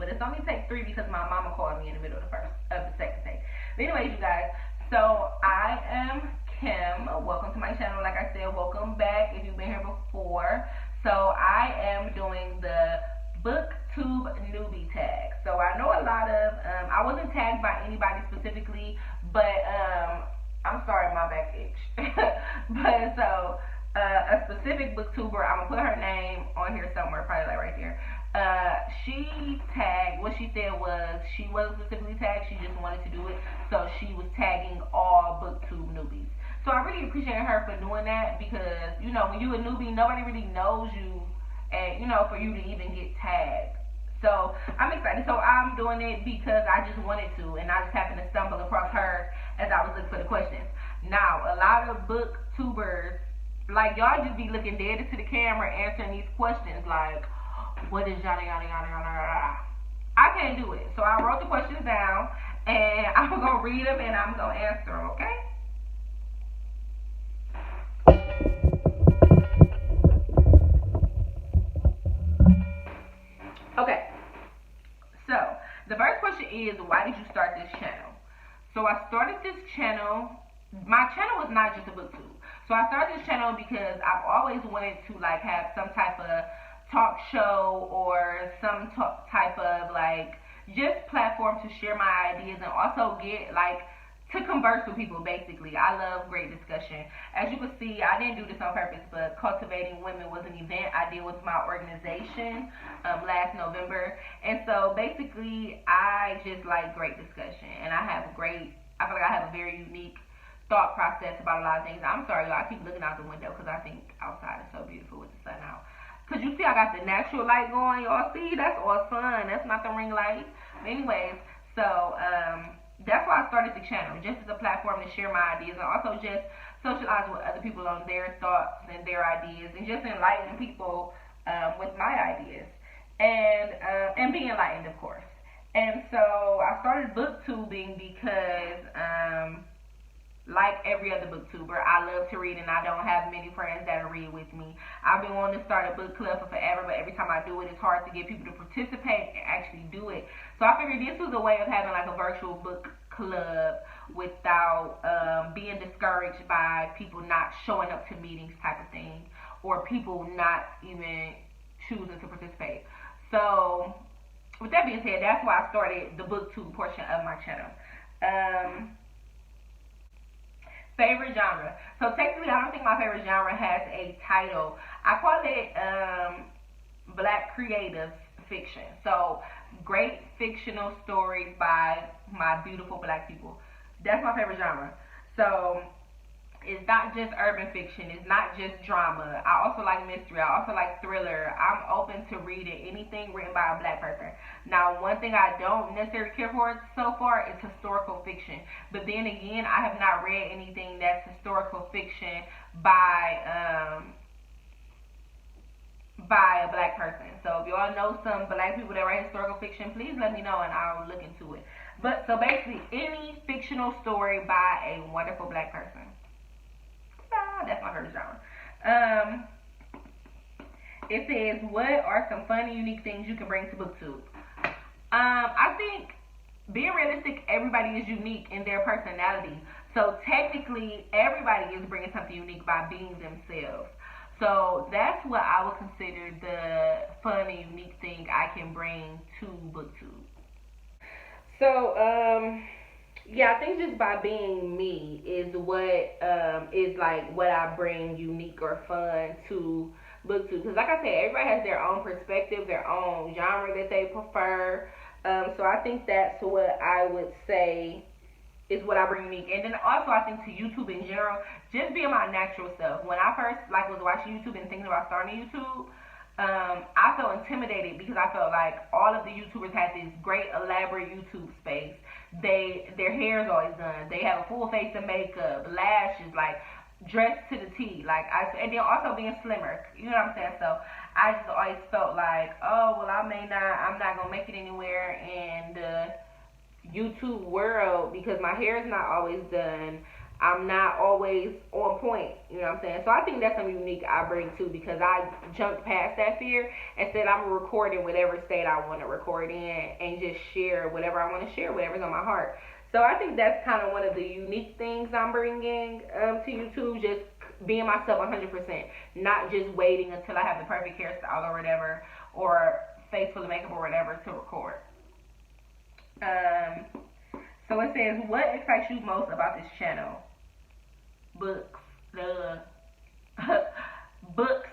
but it's only take 3 because my mama called me in the middle of the second take. But anyways, you guys, so I am Kim. Welcome to my channel. Like I said, welcome back if you've been here before. So I am doing the Booktube Newbie Tag. So I know a lot of, I wasn't tagged by anybody specifically, but I'm sorry, my back itch. But so a specific booktuber, I'm gonna put her name on here somewhere, probably like right there. She tagged, what she said was she wasn't specifically tagged, she just wanted to do it, so she was tagging all Booktube newbies. So I really appreciate her for doing that, because you know, when you a newbie, nobody really knows you, and you know, for you to even get tagged. So I'm excited. So I'm doing it because I just wanted to, and I just happened to stumble across her as I was looking for the questions. Now, a lot of booktubers, like, y'all just be looking dead into the camera answering these questions like, what is yada yada yada yada yada. I can't do it. So I wrote the questions down, and I'm gonna read them and I'm gonna answer them, okay? Okay, so the first question is, why did you start this channel? So I started this channel, my channel was not just a booktube. So I started this channel because I've always wanted to like have some type of talk show or some type of like just platform to share my ideas and also get like to converse with people. Basically, I love great discussion. As you can see, I didn't do this on purpose, but Cultivating Women was an event I did with my organization last November. And so basically, I just like great discussion, and I feel like I have a very unique thought process about a lot of things. I'm sorry, y'all, I keep looking out the window because I think outside is so beautiful with the sun out. Because you see I got the natural light going, y'all see? That's all sun. That's not the ring light. But anyways, so that's why I started the channel, just as a platform to share my ideas and also just socialize with other people on their thoughts and their ideas, and just enlighten people with my ideas, and be enlightened, of course. And so I started booktubing because like every other booktuber, I love to read, and I don't have many friends that read with me. I've been wanting to start a book club for forever, but every time I do it, it's hard to get people to participate and actually do it. So I figured this was a way of having like a virtual book club without being discouraged by people not showing up to meetings type of thing, or people not even choosing to participate. So with that being said, that's why I started the booktube portion of my channel. Favorite genre. So technically, I don't think my favorite genre has a title. I call it Black creative fiction. So great fictional stories by my beautiful Black people. That's my favorite genre. So it's not just urban fiction. It's not just drama. I also like mystery. I also like thriller. I'm open to reading anything written by a Black person. Now, one thing I don't necessarily care for so far is historical fiction. But then again, I have not read anything that's historical fiction by a Black person. So if y'all know some Black people that write historical fiction, please let me know and I'll look into it. But so basically, any fictional story by a wonderful Black person. That's my favorite genre. It says, what are some funny, unique things you can bring to booktube? I think, being realistic, everybody is unique in their personality. So technically, everybody is bringing something unique by being themselves. So that's what I would consider the fun and unique thing I can bring to booktube. So, yeah, I think just by being me is what is like what I bring unique or fun to booktube. Because like I said, everybody has their own perspective, their own genre that they prefer. So I think that's what I would say is what I bring unique. And then also I think to YouTube in general, just being my natural self. When I first was watching YouTube and thinking about starting YouTube, I felt intimidated because I felt like all of the YouTubers had this great elaborate YouTube space. Their hair is always done. They have a full face of makeup, lashes, like dressed to the T. And then also being slimmer. You know what I'm saying? So I just always felt like, oh well, I'm not gonna make it anywhere in the YouTube world because my hair is not always done. I'm not always on point, you know what I'm saying? So I think that's something unique I bring too, because I jumped past that fear and said I'm gonna record in whatever state I want to record in and just share whatever I want to share, whatever's on my heart. So I think that's kind of one of the unique things I'm bringing to YouTube, just being myself 100%, not just waiting until I have the perfect hairstyle or whatever, or face full of makeup or whatever to record. So it says, what excites you most about this channel? Books. Books.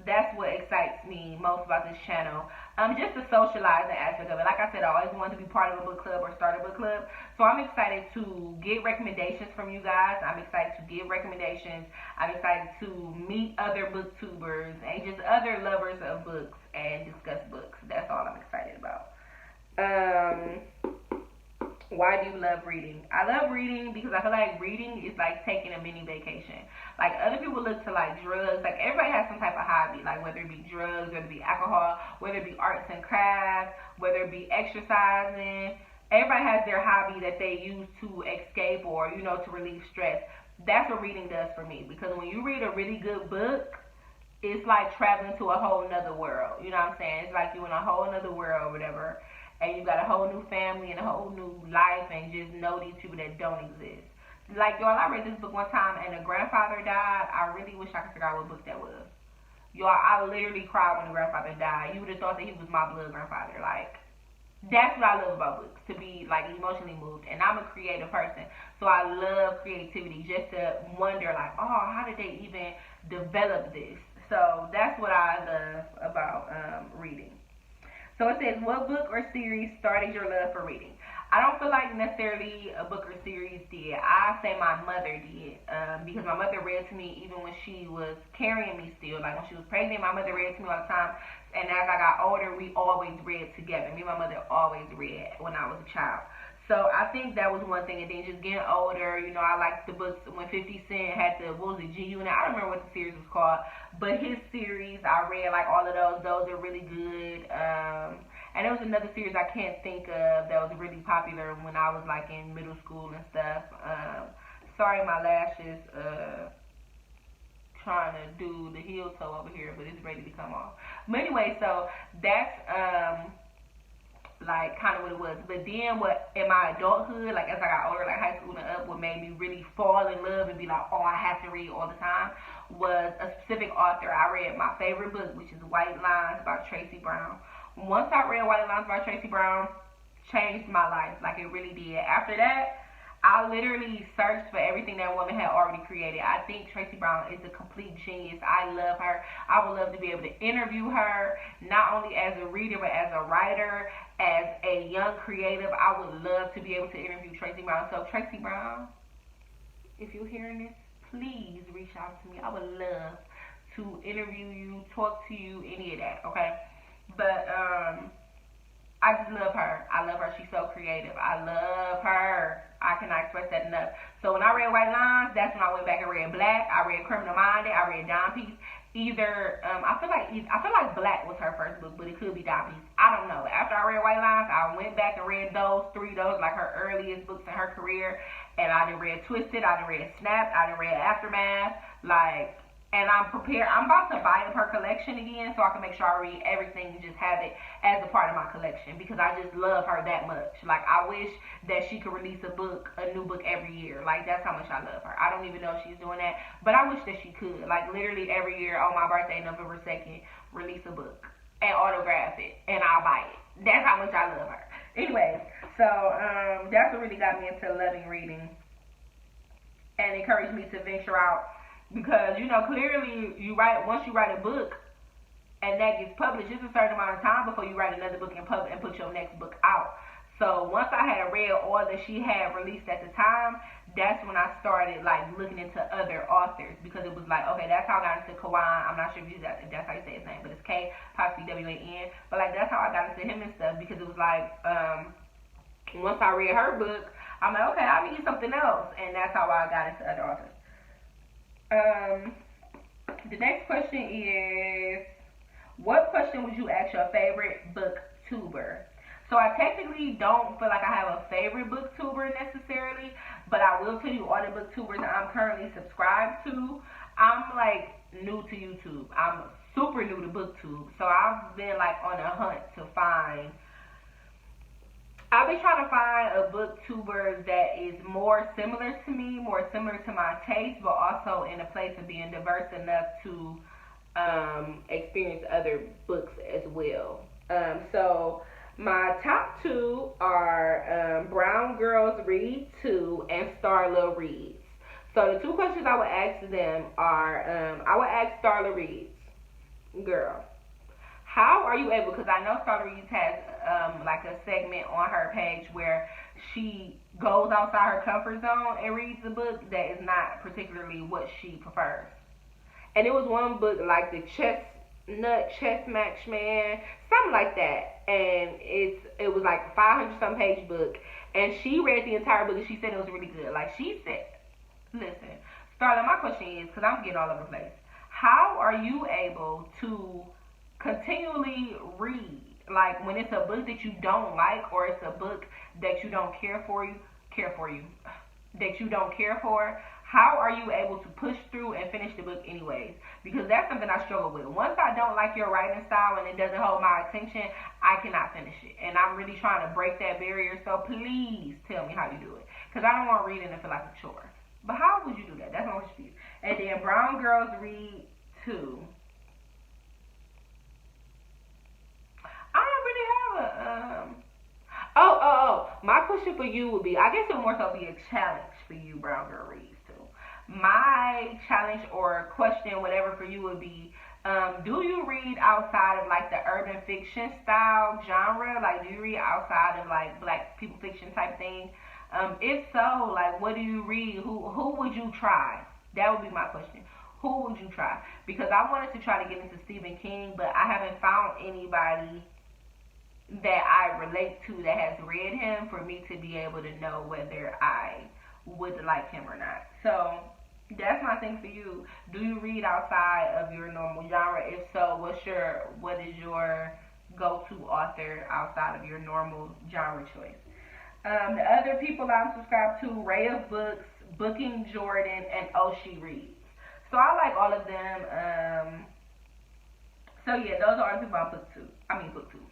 That's what excites me most about this channel. Just the socializing aspect of it. Like I said, I always wanted to be part of a book club or start a book club. So I'm excited to get recommendations from you guys. I'm excited to give recommendations. I'm excited to meet other booktubers and just other lovers of books and discuss books. That's all I'm excited about. Why do you love reading? I love reading because I feel like reading is like taking a mini vacation. Like other people look to like drugs. Like everybody has some type of hobby. Like whether it be drugs, whether it be alcohol, whether it be arts and crafts, whether it be exercising. Everybody has their hobby that they use to escape or, you know, to relieve stress. That's what reading does for me. Because when you read a really good book, it's like traveling to a whole nother world. You know what I'm saying? It's like you in a whole nother world or whatever. And you got a whole new family and a whole new life and just know these people that don't exist. Like, y'all, I read this book one time and the grandfather died. I really wish I could figure out what book that was. Y'all, I literally cried when the grandfather died. You would have thought that he was my blood grandfather. Like, that's what I love about books, to be, like, emotionally moved. And I'm a creative person, so I love creativity, just to wonder, like, oh, how did they even develop this? So that's what I love about reading. So it says, what book or series started your love for reading? I don't feel like necessarily a book or series did. I say my mother did, because my mother read to me even when she was carrying me still. Like when she was pregnant, my mother read to me all the time. And as I got older, we always read together. Me and my mother always read when I was a child. So I think that was one thing. And then just getting older, you know, I liked the books when 50 Cent had the, what was it, G-Unit? I don't remember what the series was called. But his series, I read like all of those. Those are really good. And there was another series I can't think of that was really popular when I was like in middle school and stuff. Sorry, my lashes, trying to do the heel toe over here, but it's ready to come off. But anyway, so that's, like kind of what it was. But then what in my adulthood, like as I got older, like high school and up, what made me really fall in love and be like, oh, I have to read all the time, was a specific author. I read my favorite book, which is White Lines by TRACY. Once I read White Lines by TRACY, changed my life. Like it really did. After that, I literally searched for everything that woman had already created. I think TRACY is a complete genius. I love her. I would love to be able to interview her, not only as a reader, but as a writer, as a young creative. I would love to be able to interview TRACY. So TRACY, if you're hearing this, please reach out to me. I would love to interview you, talk to you, any of that, okay? But, I just love her. I love her. She's so creative. I love her. I cannot express that enough. So when I read White Lines, that's when I went back and read Black. I read Criminal Minded. I read Dime Piece. I feel like Black was her first book, but it could be Dime Piece. I don't know. After I read White Lines, I went back and read those like her earliest books in her career. And I done read Twisted. I done read Snapped. I done read Aftermath. And I'm prepared. I'm about to buy up her collection again so I can make sure I read everything and just have it as a part of my collection, because I just love her that much. Like, I wish that she could release a new book every year. Like, that's how much I love her. I don't even know if she's doing that, but I wish that she could. Like, literally every year on my birthday, November 2nd, release a book and autograph it, and I'll buy it. That's how much I love her. Anyways, so that's what really got me into loving reading and encouraged me to venture out. Because, you know, clearly once you write a book and that gets published, it's a certain amount of time before you write another book and put your next book out. So once I had read all that she had released at the time, that's when I started like looking into other authors, because it was like, okay, that's how I got into Kawan. I'm not sure if that's how you say his name, but it's K-W-A-N. But like that's how I got into him and stuff, because it was like once I read her book, I'm like, okay, I need something else, and that's how I got into other authors. The next question is, what question would you ask your favorite booktuber? So I technically don't feel like I have a favorite booktuber necessarily, but I will tell you all the booktubers I'm currently subscribed to. I'm like new to YouTube. I'm super new to booktube. So I've been like on a hunt to find I've been trying to find a booktuber that is more similar to me, more similar to my taste, but also in a place of being diverse enough to experience other books as well. So my top two are Brown Girls Read Too and StarlahReads. So the two questions I would ask them are, I would ask StarlahReads, girl, how are you able, because I know StarlahReads has like a segment on her page where she goes outside her comfort zone and reads a book that is not particularly what she prefers. And it was one book like the Chestnut, Chess Match Man, something like that. And it was like a 500 some page book. And she read the entire book and she said it was really good. Like she said, listen, Starla, my question is, because I'm getting all over the place, how are you able to continually read, like when it's a book that you don't like, or it's a book that you don't that you don't care for, how are you able to push through and finish the book anyways? Because that's something I struggle with. Once I don't like your writing style and it doesn't hold my attention, I cannot finish it. And I'm really trying to break that barrier, so please tell me how you do it. Because I don't want reading to feel like a chore. But how would you do that? That's my question. And then Brown Girls Read Too. I don't really have a my question for you would be, I guess it would more so be a challenge for you, Brown Girl Reads Too. My challenge or question, whatever, for you would be, do you read outside of like the urban fiction style genre? Like, do you read outside of like black people fiction type thing? If so, like, what do you read? Who would you try? That would be my question. Who would you try? Because I wanted to try to get into Stephen King, but I haven't found anybody that I relate to that has read him for me to be able to know whether I would like him or not. So that's my thing for you. Do you read outside of your normal genre? If so, what is your go-to author outside of your normal genre choice? The other people I'm subscribed to, Ray of Books, Booking Jordan, and She Reads. So I like all of them. So yeah, those are the people I'm booktube.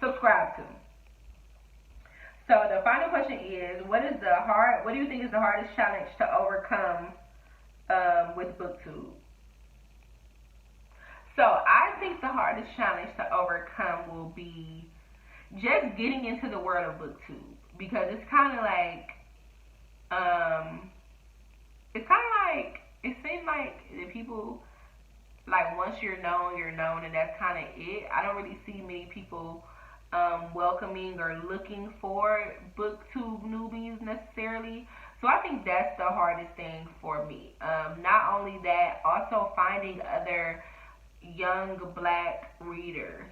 Subscribe to. So the final question is, what do you think is the hardest challenge to overcome with booktube? So I think the hardest challenge to overcome will be just getting into the world of booktube, because it seems like the people, like, once you're known, and that's kind of it. I don't really see many people welcoming or looking for booktube newbies necessarily. So I think that's the hardest thing for me. Not only that, also finding other young black readers.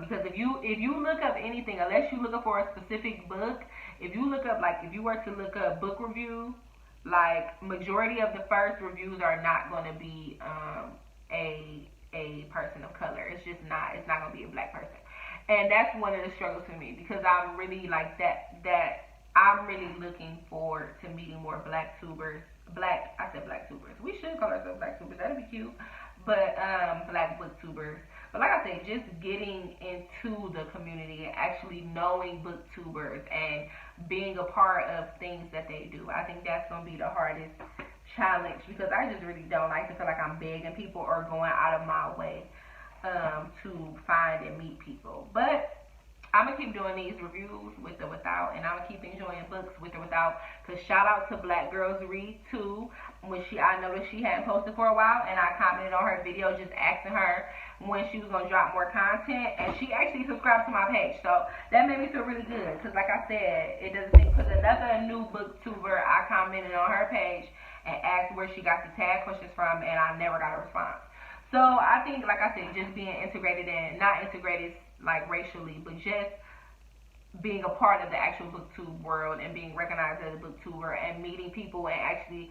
Because if you look up anything, unless you're looking for a specific book, if you were to look up book review, like, majority of the first reviews are not going to be a person of color. It's not going to be a black person. And that's one of the struggles for me, because I'm really like that I'm really looking forward to meeting more black tubers. I said black tubers. We should call ourselves black tubers. That'd be cute. But black booktubers. But like I said, just getting into the community and actually knowing booktubers and being a part of things that they do. I think that's going to be the hardest challenge, because I just really don't like to feel like I'm begging people or going out of my way to find and meet people. But I'm going to keep doing these reviews with or without, and I'm going to keep enjoying books with or without, because shout out to Black Girls Read Too, I noticed she hadn't posted for a while, and I commented on her video just asking her when she was going to drop more content, and she actually subscribed to my page. So that made me feel really good, because like I said, it doesn't think, because another new booktuber, I commented on her page and asked where she got the tag questions from, and I never got a response. So I think, like I said, just being integrated in, not integrated like racially, but just being a part of the actual booktube world and being recognized as a booktuber and meeting people and actually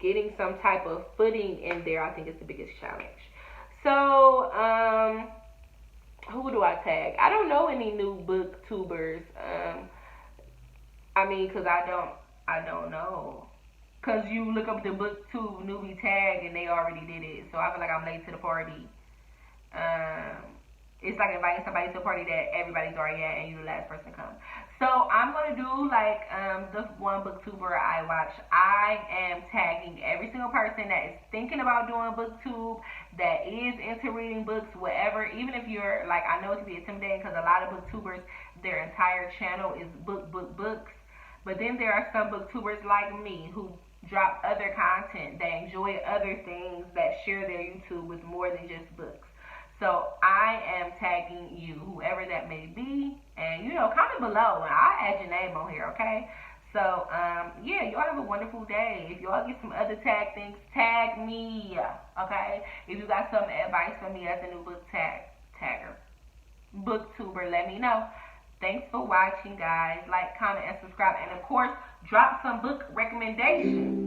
getting some type of footing in there, I think is the biggest challenge. So who do I tag? I don't know any new booktubers. I mean, cause I don't know. Cause you look up the Booktube Newbie Tag and they already did it, so I feel like I'm late to the party. It's like inviting somebody to a party that everybody's already at and you're the last person to come. So I'm gonna do like the one booktuber I watch. I am tagging every single person that is thinking about doing booktube, that is into reading books, whatever. Even if you're like, I know it can be intimidating because a lot of booktubers, their entire channel is books. But then there are some booktubers like me who drop other content, that enjoy other things, that share their YouTube with more than just books. So I am tagging you, whoever that may be, and comment below and I'll add your name on here, okay? So yeah, y'all have a wonderful day. If y'all get some other tag things, tag me, okay? If you got some advice for me as a new tagger, booktuber, let me know. Thanks for watching, guys. Like, comment, and subscribe, and of course, drop some book recommendations.